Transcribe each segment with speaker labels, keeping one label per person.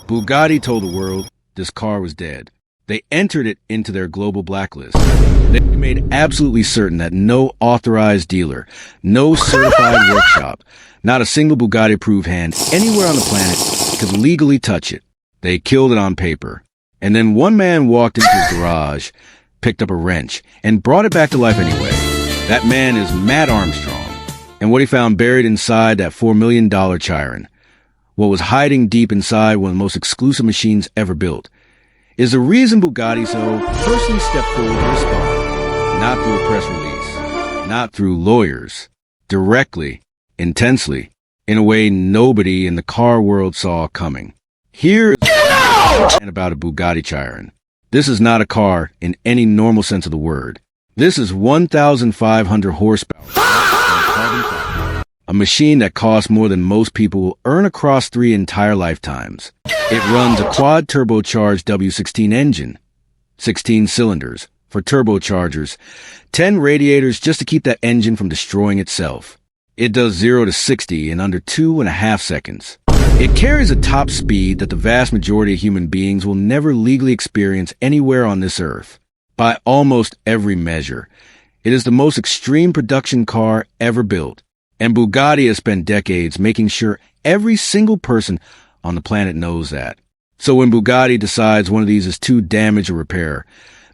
Speaker 1: Bugatti told the world this car was dead. They entered it into their global blacklist. They made absolutely certain that no authorized dealer, no certified workshop, not a single Bugatti-approved hand anywhere on the planet could legally touch it. They killed it on paper. And then one man walked into his garage, picked up a wrench, and brought it back to life anyway. That man is Mat Armstrong. And what he found buried inside that $4 million Chiron, what was hiding deep inside one of the most exclusive machines ever built, is the reason Bugatti so personally stepped forward to respond, not through a press release, not through lawyers, directly, intensely, in a way nobody in the car world saw coming. Here is about a Bugatti Chiron. This is not a car in any normal sense of the word. This is 1,500 horsepower, a machine that costs more than most people will earn across 3 entire lifetimes. It runs a quad-turbocharged W16 engine, 16 cylinders for turbochargers, 10 radiators just to keep that engine from destroying itself. It does 0 to 60 in under 2.5 seconds. It carries a top speed that the vast majority of human beings will never legally experience anywhere on this earth. By almost every measure, it is the most extreme production car ever built. And Bugatti has spent decades making sure every single person on the planet knows that. So when Bugatti decides one of these is too damaged to repair,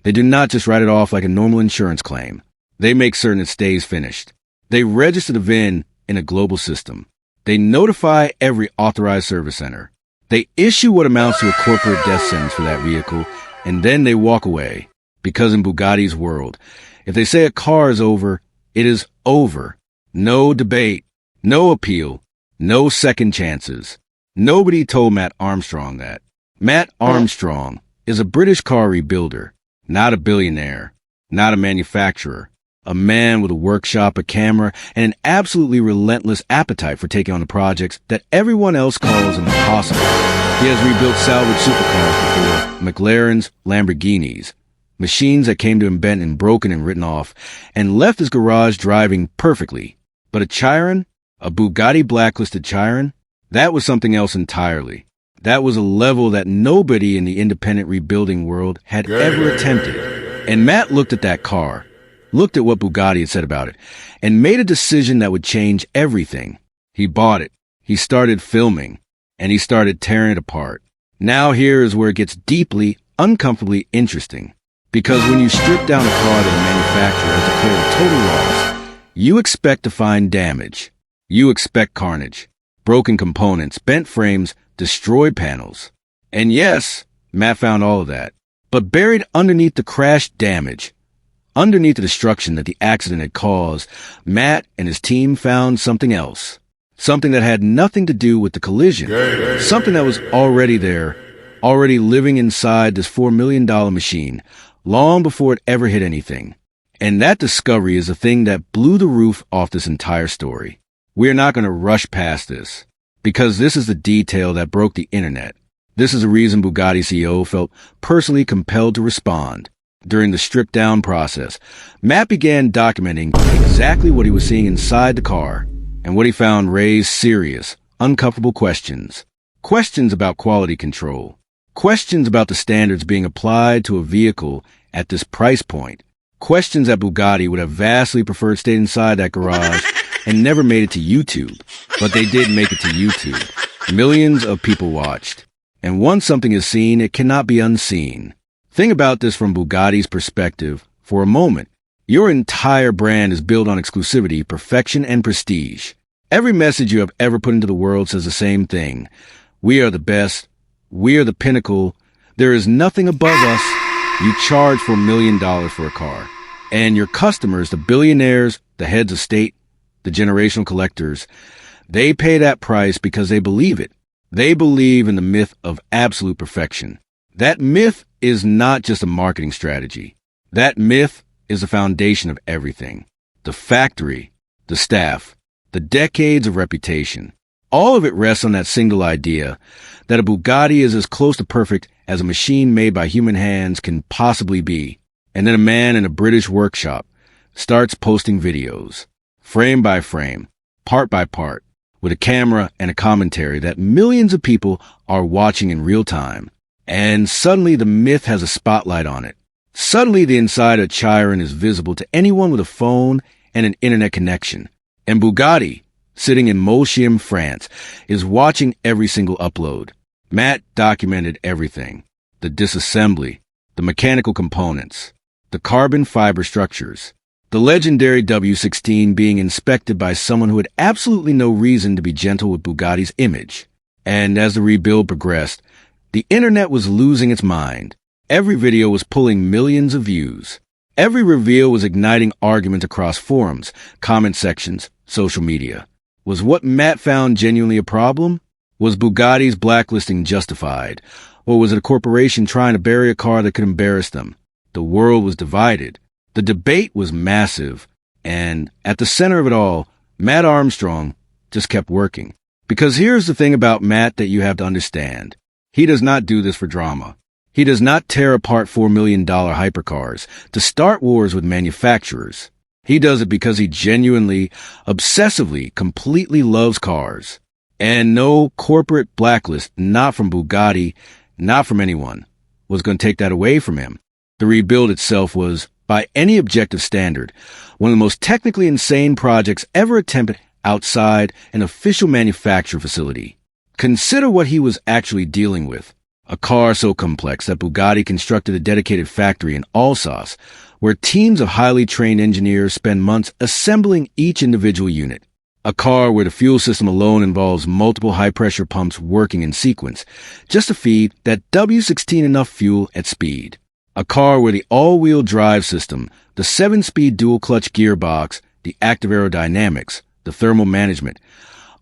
Speaker 1: they do not just write it off like a normal insurance claim. They make certain it stays finished. They register the VIN in a global system. They notify every authorized service center. They issue what amounts to a corporate death sentence for that vehicle, and then they walk away. Because in Bugatti's world, if they say a car is over, it is over. No debate, no appeal, no second chances. Nobody told Mat Armstrong that. Mat Armstrong is a British car rebuilder, not a billionaire, not a manufacturer. A man with a workshop, a camera, and an absolutely relentless appetite for taking on the projects that everyone else calls impossible. He has rebuilt salvage supercars before, McLarens, Lamborghinis, machines that came to him bent and broken and written off, and left his garage driving perfectly. But a Chiron, a Bugatti blacklisted Chiron, that was something else entirely. That was a level that nobody in the independent rebuilding world had ever attempted. And Mat looked at that car, looked at what Bugatti had said about it, and made a decision that would change everything. He bought it. He started filming, and he started tearing it apart. Now here is where it gets deeply, uncomfortably interesting. Because when you strip down a car that a manufacturer has declared a total loss, you expect to find damage. You expect carnage, broken components, bent frames, destroyed panels. And yes, Mat found all of that. But buried underneath the crash damage, underneath the destruction that the accident had caused, Mat and his team found something else. Something that had nothing to do with the collision. Something that was already there, already living inside this $4 million machine, long before it ever hit anything. And that discovery is the thing that blew the roof off this entire story. We are not going to rush past this, because this is the detail that broke the internet. This is the reason Bugatti CEO felt personally compelled to respond. During the strip-down process, Mat began documenting exactly what he was seeing inside the car, and what he found raised serious, uncomfortable questions. Questions about quality control. Questions about the standards being applied to a vehicle at this price point. Questions that Bugatti would have vastly preferred stayed inside that garage and never made it to YouTube. But they did make it to YouTube. Millions of people watched. And once something is seen, it cannot be unseen. Think about this from Bugatti's perspective for a moment. Your entire brand is built on exclusivity, perfection, and prestige. Every message you have ever put into the world says the same thing. We are the best. We are the pinnacle. There is nothing above us. You charge $4 million for a car. And your customers, the billionaires, the heads of state, the generational collectors, they pay that price because they believe it. They believe in the myth of absolute perfection. That myth is not just a marketing strategy. That myth is the foundation of everything. The factory, the staff, the decades of reputation. All of it rests on that single idea that a Bugatti is as close to perfect as a machine made by human hands can possibly be. And then a man in a British workshop starts posting videos, frame by frame, part by part, with a camera and a commentary that millions of people are watching in real time. And suddenly the myth has a spotlight on it. Suddenly the inside of Chiron is visible to anyone with a phone and an internet connection. And Bugatti, sitting in Molsheim, France, is watching every single upload. Mat documented everything. The disassembly, the mechanical components, the carbon fiber structures, the legendary W16 being inspected by someone who had absolutely no reason to be gentle with Bugatti's image. And as the rebuild progressed, the internet was losing its mind. Every video was pulling millions of views. Every reveal was igniting arguments across forums, comment sections, social media. Was what Mat found genuinely a problem? Was Bugatti's blacklisting justified? Or was it a corporation trying to bury a car that could embarrass them? The world was divided. The debate was massive. And at the center of it all, Mat Armstrong just kept working. Because here's the thing about Mat that you have to understand. He does not do this for drama. He does not tear apart $4 million hypercars to start wars with manufacturers. He does it because he genuinely, obsessively, completely loves cars. And no corporate blacklist, not from Bugatti, not from anyone, was going to take that away from him. The rebuild itself was, by any objective standard, one of the most technically insane projects ever attempted outside an official manufacturer facility. Consider what he was actually dealing with. A car so complex that Bugatti constructed a dedicated factory in Alsace, where teams of highly trained engineers spend months assembling each individual unit. A car where the fuel system alone involves multiple high-pressure pumps working in sequence, just to feed that W16 enough fuel at speed. A car where the all-wheel drive system, the 7-speed dual-clutch gearbox, the active aerodynamics, the thermal management,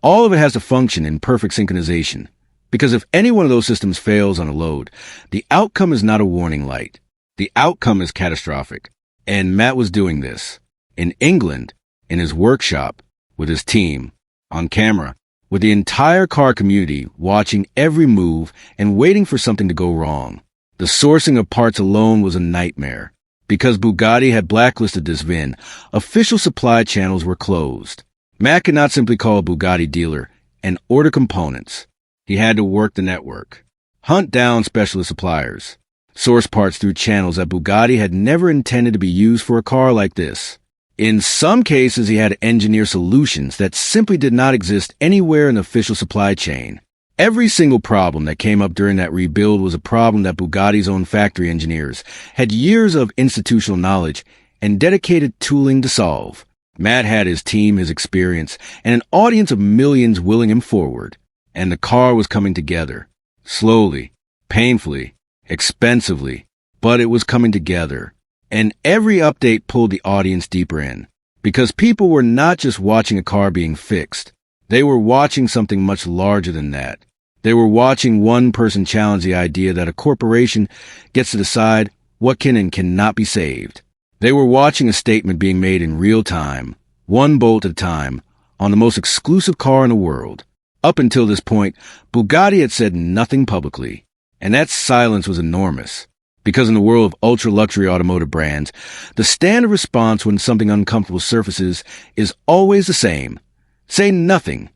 Speaker 1: all of it has to function in perfect synchronization. Because if any one of those systems fails on a load, the outcome is not a warning light. The outcome is catastrophic. And Mat was doing this. In England, in his workshop, with his team, on camera, with the entire car community watching every move and waiting for something to go wrong. The sourcing of parts alone was a nightmare. Because Bugatti had blacklisted this VIN, official supply channels were closed. Mat could not simply call a Bugatti dealer and order components. He had to work the network, hunt down specialist suppliers, source parts through channels that Bugatti had never intended to be used for a car like this. In some cases, he had to engineer solutions that simply did not exist anywhere in the official supply chain. Every single problem that came up during that rebuild was a problem that Bugatti's own factory engineers had years of institutional knowledge and dedicated tooling to solve. Mat had his team, his experience, and an audience of millions willing him forward. And the car was coming together. Slowly, painfully, expensively, but it was coming together. And every update pulled the audience deeper in. Because people were not just watching a car being fixed. They were watching something much larger than that. They were watching one person challenge the idea that a corporation gets to decide what can and cannot be saved. They were watching a statement being made in real time, one bolt at a time, on the most exclusive car in the world. Up until this point, Bugatti had said nothing publicly, and that silence was enormous. Because in the world of ultra-luxury automotive brands, the standard response when something uncomfortable surfaces is always the same. Say nothing.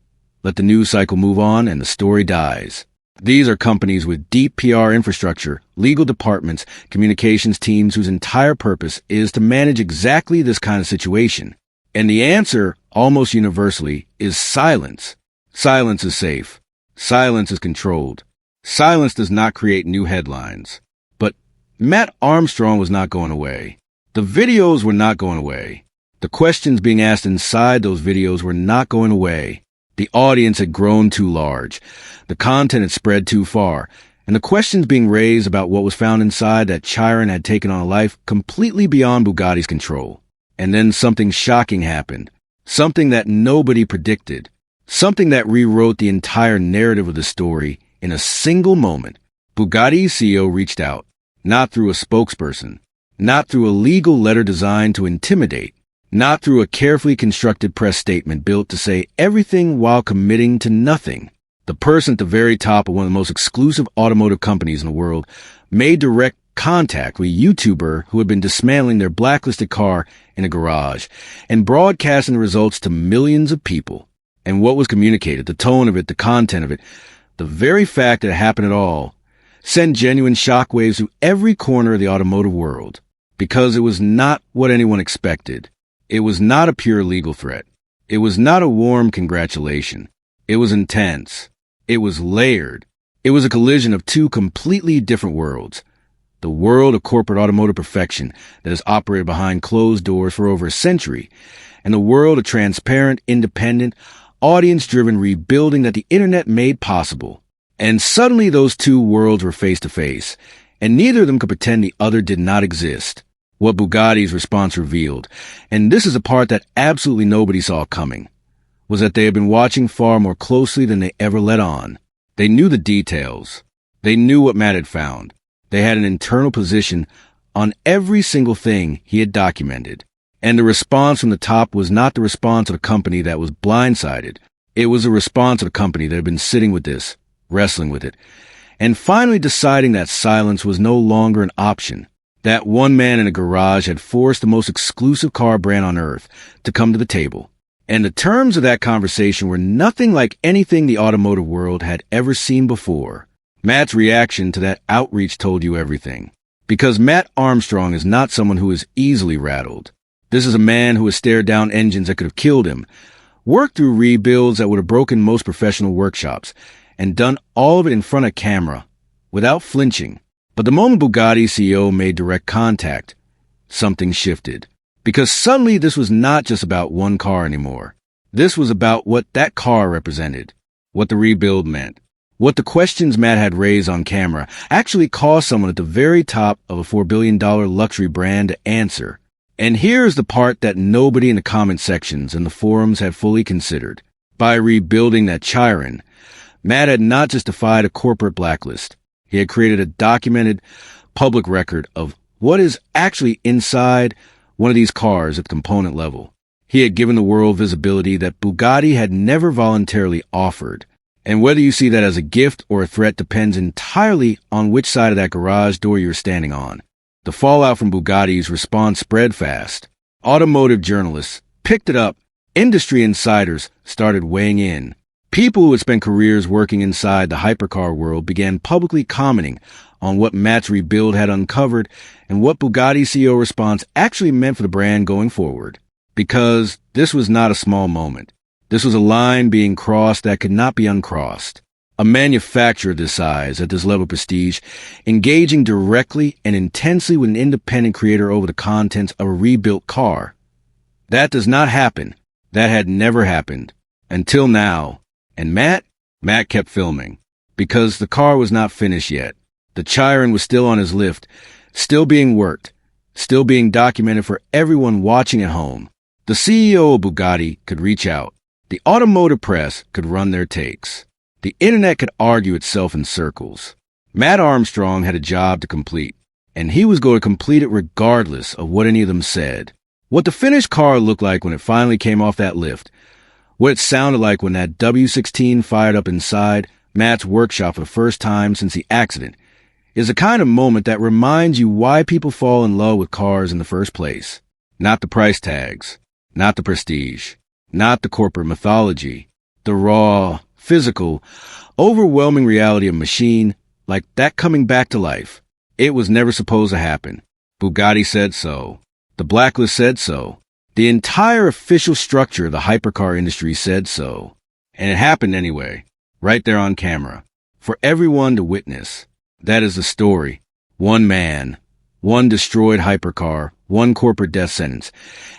Speaker 1: Let the news cycle move on and the story dies. These are companies with deep PR infrastructure, legal departments, communications teams whose entire purpose is to manage exactly this kind of situation. And the answer, almost universally, is silence. Silence is safe. Silence is controlled. Silence does not create new headlines. But Mat Armstrong was not going away. The videos were not going away. The questions being asked inside those videos were not going away. The audience had grown too large. The content had spread too far. And the questions being raised about what was found inside that Chiron had taken on a life completely beyond Bugatti's control. And then something shocking happened. Something that nobody predicted. Something that rewrote the entire narrative of the story in a single moment. Bugatti's CEO reached out, not through a spokesperson, not through a legal letter designed to intimidate, not through a carefully constructed press statement built to say everything while committing to nothing. The person at the very top of one of the most exclusive automotive companies in the world made direct contact with a YouTuber who had been dismantling their blacklisted car in a garage and broadcasting the results to millions of people. And what was communicated, the tone of it, the content of it, the very fact that it happened at all, sent genuine shockwaves through every corner of the automotive world. Because it was not what anyone expected. It was not a pure legal threat. It was not a warm congratulation. It was intense. It was layered. It was a collision of two completely different worlds. The world of corporate automotive perfection that has operated behind closed doors for over a century, and the world of transparent, independent, audience-driven rebuilding that the internet made possible. And suddenly those two worlds were face to face, and neither of them could pretend the other did not exist. What Bugatti's response revealed, and this is a part that absolutely nobody saw coming, was that they had been watching far more closely than they ever let on. They knew the details. They knew what Matt had found. They had an internal position on every single thing he had documented. And the response from the top was not the response of a company that was blindsided. It was a response of a company that had been sitting with this, wrestling with it, and finally deciding that silence was no longer an option. That one man in a garage had forced the most exclusive car brand on earth to come to the table. And the terms of that conversation were nothing like anything the automotive world had ever seen before. Matt's reaction to that outreach told you everything. Because Mat Armstrong is not someone who is easily rattled. This is a man who has stared down engines that could have killed him, worked through rebuilds that would have broken most professional workshops, and done all of it in front of camera, without flinching. But the moment Bugatti's CEO made direct contact, something shifted. Because suddenly this was not just about one car anymore. This was about what that car represented, what the rebuild meant, what the questions Matt had raised on camera actually caused someone at the very top of a $4 billion luxury brand to answer. And here's the part that nobody in the comment sections and the forums had fully considered. By rebuilding that Chiron, Matt had not just defied a corporate blacklist. He had created a documented public record of what is actually inside one of these cars at the component level. He had given the world visibility that Bugatti had never voluntarily offered. And whether you see that as a gift or a threat depends entirely on which side of that garage door you're standing on. The fallout from Bugatti's response spread fast. Automotive journalists picked it up. Industry insiders started weighing in. People who had spent careers working inside the hypercar world began publicly commenting on what Matt's rebuild had uncovered and what Bugatti's CEO response actually meant for the brand going forward. Because this was not a small moment. This was a line being crossed that could not be uncrossed. A manufacturer this size, at this level of prestige, engaging directly and intensely with an independent creator over the contents of a rebuilt car. That does not happen. That had never happened. Until now. And Matt kept filming. Because the car was not finished yet. The Chiron was still on his lift, still being worked, still being documented for everyone watching at home. The CEO of Bugatti could reach out. The automotive press could run their takes. The internet could argue itself in circles. Mat Armstrong had a job to complete, and he was going to complete it regardless of what any of them said. What the finished car looked like when it finally came off that lift, what it sounded like when that W16 fired up inside Matt's workshop for the first time since the accident, is a kind of moment that reminds you why people fall in love with cars in the first place. Not the price tags, not the prestige, not the corporate mythology, the raw, physical, overwhelming reality of a machine like that coming back to life. It was never supposed to happen. Bugatti said so. The blacklist said so. The entire official structure of the hypercar industry said so. And it happened anyway, right there on camera, for everyone to witness. That is the story. One man, one destroyed hypercar, one corporate death sentence.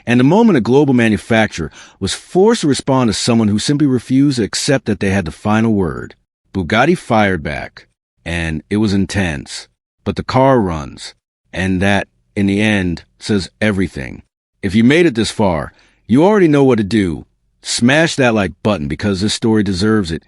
Speaker 1: And the moment a global manufacturer was forced to respond to someone who simply refused to accept that they had the final word. Bugatti fired back, and it was intense. But the car runs, and that, in the end, says everything. If you made it this far, you already know what to do. Smash that like button because this story deserves it.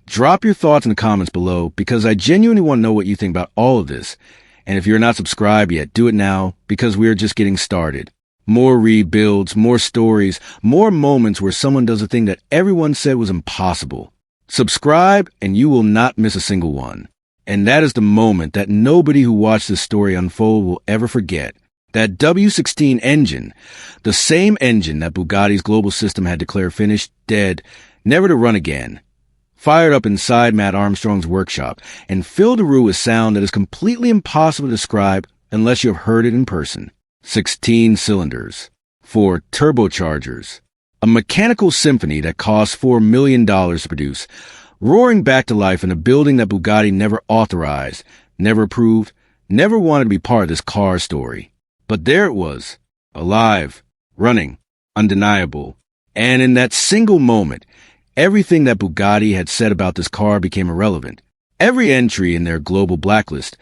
Speaker 1: Drop your thoughts in the comments below because I genuinely want to know what you think about all of this. And if you're not subscribed yet, do it now because we're just getting started. More rebuilds, more stories, more moments where someone does a thing that everyone said was impossible. Subscribe and you will not miss a single one. And that is the moment that nobody who watched this story unfold will ever forget. That W16 engine, the same engine that Bugatti's global system had declared finished, dead, never to run again. Fired up inside Mat Armstrong's workshop and filled the room with sound that is completely impossible to describe unless you have heard it in person. 16 cylinders. 4 turbochargers. A mechanical symphony that cost $4 million to produce, roaring back to life in a building that Bugatti never authorized, never approved, never wanted to be part of this car story. But there it was, alive, running, undeniable. And in that single moment, everything that Bugatti had said about this car became irrelevant. Every entry in their global blacklist